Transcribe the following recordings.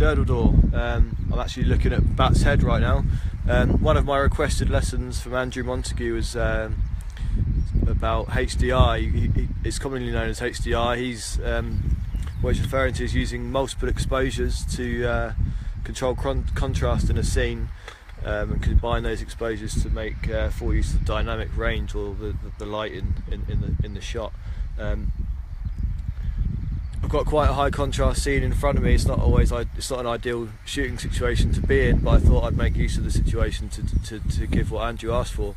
Girdle door. I'm actually looking at Bat's Head right now. One of my requested lessons from Andrew Montague was about HDR. It's commonly known as HDR. What he's referring to is using multiple exposures to control contrast in a scene and combine those exposures to make full use of the dynamic range or the light in the shot. I've got quite a high contrast scene in front of me. It's not an ideal shooting situation to be in, but I thought I'd make use of the situation to give what Andrew asked for.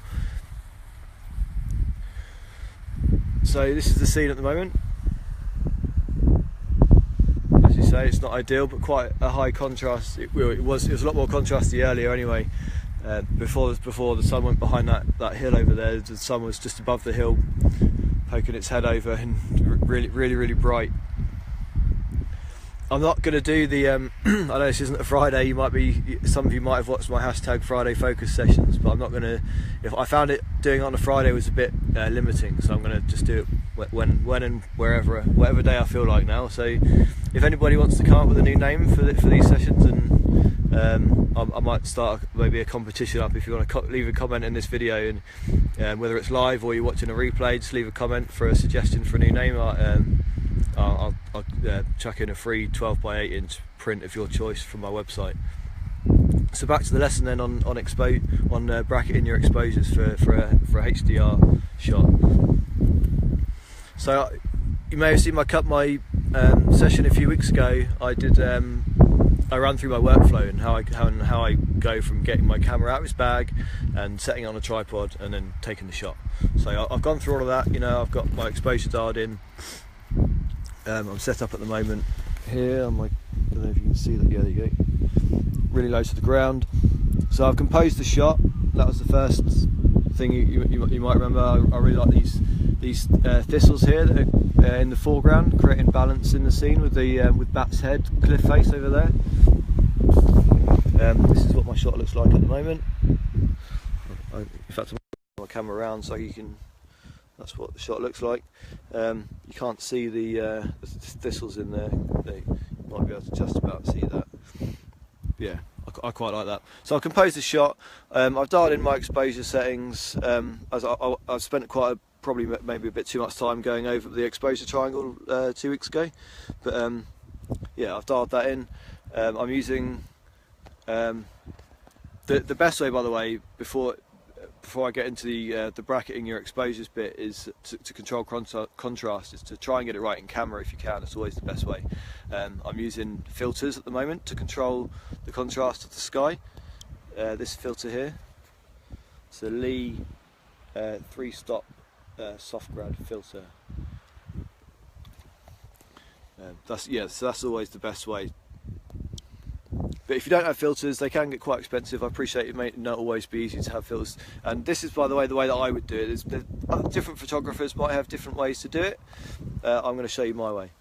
So this is the scene at the moment. As you say, it's not ideal, but quite a high contrast. It was a lot more contrasty earlier anyway. Before the sun went behind that hill over there, the sun was just above the hill, poking its head over, and really bright. I'm not going to do the. I know this isn't a Friday. Some of you might have watched my #Friday focus sessions, but I'm not going to. If I found doing it on a Friday was a bit limiting, so I'm going to just do it when and whatever day I feel like now. So, if anybody wants to come up with a new name for these sessions, and I might start maybe a competition up. If you want to leave a comment in this video, and whether it's live or you're watching a replay, just leave a comment for a suggestion for a new name. I'll chuck in a free 12x8 inch print of your choice from my website. So back to the lesson then on bracketing your exposures for a HDR shot. So you may have seen my session a few weeks ago. I ran through my workflow and how I go from getting my camera out of its bag and setting it on a tripod and then taking the shot. So I've gone through all of that. I've got my exposure dialed in. I'm set up at the moment here. I don't know if you can see that. Yeah, there you go. Really low to the ground. So I've composed the shot. That was the first thing you might remember. I really like these thistles here that are in the foreground, creating balance in the scene with Bat's Head cliff face over there. This is what my shot looks like at the moment. In fact, I'm my camera around so you can. That's what the shot looks like. You can't see the thistles in there. You might be able to just about see that. Yeah, I quite like that. So I've composed the shot. I've dialed in my exposure settings. As I've spent probably maybe a bit too much time going over the exposure triangle 2 weeks ago. But yeah, I've dialed that in. I'm using the best way, by the way, before I get into the bracketing your exposures bit, is to control contrast, is to try and get it right in camera if you can. It's always the best way. I'm using filters at the moment to control the contrast of the sky. This filter here, it's a Lee 3-stop soft grad filter. So that's always the best way. But if you don't have filters, they can get quite expensive. I appreciate it may not always be easy to have filters. And this is, by the way that I would do it. Different photographers might have different ways to do it. I'm going to show you my way.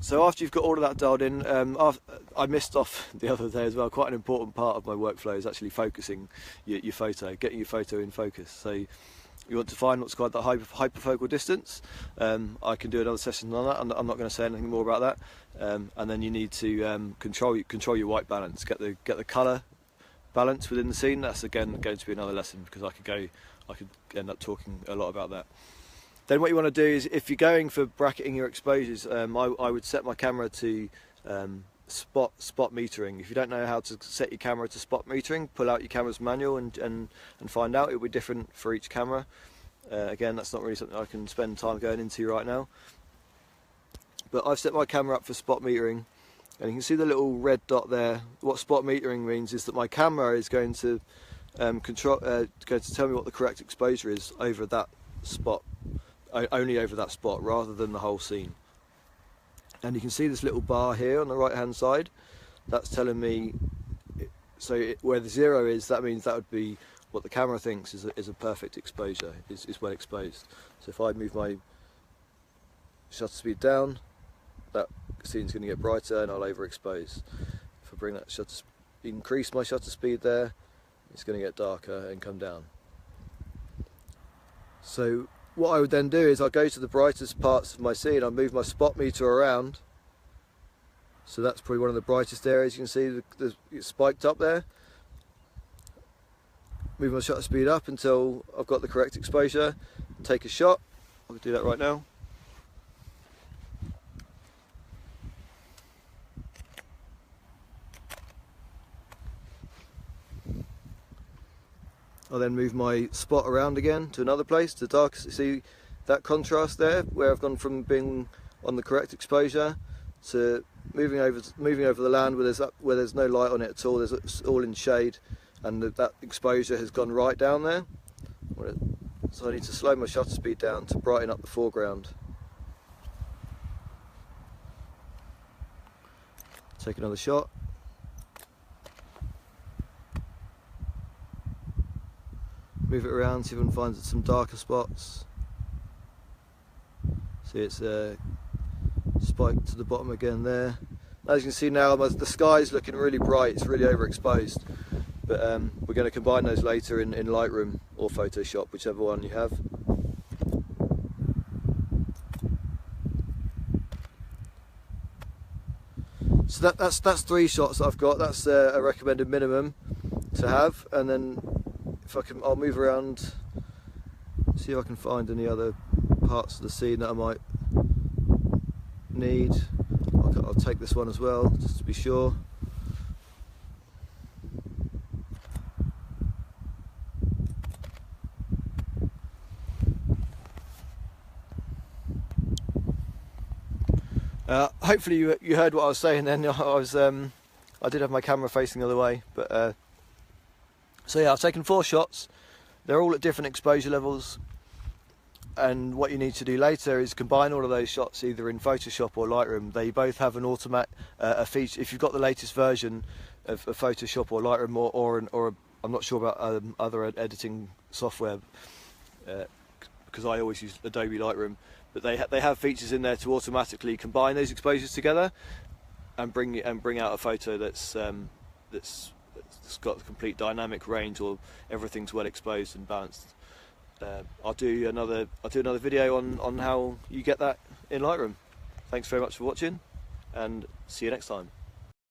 So after you've got all of that dialed in, I missed off the other day as well. Quite an important part of my workflow is actually focusing your photo, getting your photo in focus. So you want to find what's called the hyperfocal distance. I can do another session on that. I'm not going to say anything more about that. And then you need to control your white balance, get the colour balance within the scene. That's again going to be another lesson, because I could end up talking a lot about that. Then what you want to do is, if you're going for bracketing your exposures, I would set my camera to spot metering. If you don't know how to set your camera to spot metering, pull out your camera's manual and find out. It'll be different for each camera. Again, that's not really something I can spend time going into right now. But I've set my camera up for spot metering, and you can see the little red dot there. What spot metering means is that my camera is going to going to tell me what the correct exposure is over that spot, only over that spot, rather than the whole scene. And you can see this little bar here on the right hand side. That's telling me, where the 0 is, that means that would be what the camera thinks is a perfect exposure, is well exposed. So if I move my shutter speed down, that scene's going to get brighter and I'll overexpose. If I bring that increase my shutter speed there, it's going to get darker and come down. So what I would then do is I'll go to the brightest parts of my scene, I'll move my spot meter around, So that's probably one of the brightest areas. You can see it's spiked up there. Move my shutter speed up until I've got the correct exposure. Take a shot. I'll do that right now. I'll then move my spot around again to another place, to dark. See that contrast there, where I've gone from being on the correct exposure to moving over the land where there's no light on it at all. It's all in shade, and that exposure has gone right down there. So I need to slow my shutter speed down to brighten up the foreground. Take another shot. Move it around, see if I can find some darker spots. See, it's spiked to the bottom again there. As you can see now, the sky's looking really bright, it's really overexposed. But we're going to combine those later in Lightroom or Photoshop, whichever one you have. So that's 3 shots that I've got. That's a recommended minimum to have, and then if I can, I'll move around, see if I can find any other parts of the scene that I might need. I'll take this one as well, just to be sure. Hopefully you heard what I was saying then. I did have my camera facing the other way, but so yeah, I've taken 4 shots. They're all at different exposure levels, and what you need to do later is combine all of those shots either in Photoshop or Lightroom. They both have an automatic feature. If you've got the latest version of Photoshop or Lightroom, or I'm not sure about other editing software, because I always use Adobe Lightroom, but they have features in there to automatically combine those exposures together and bring out a photo that's got a complete dynamic range, or everything's well exposed and balanced. I'll do another video on how you get that in Lightroom. Thanks very much for watching, and see you next time.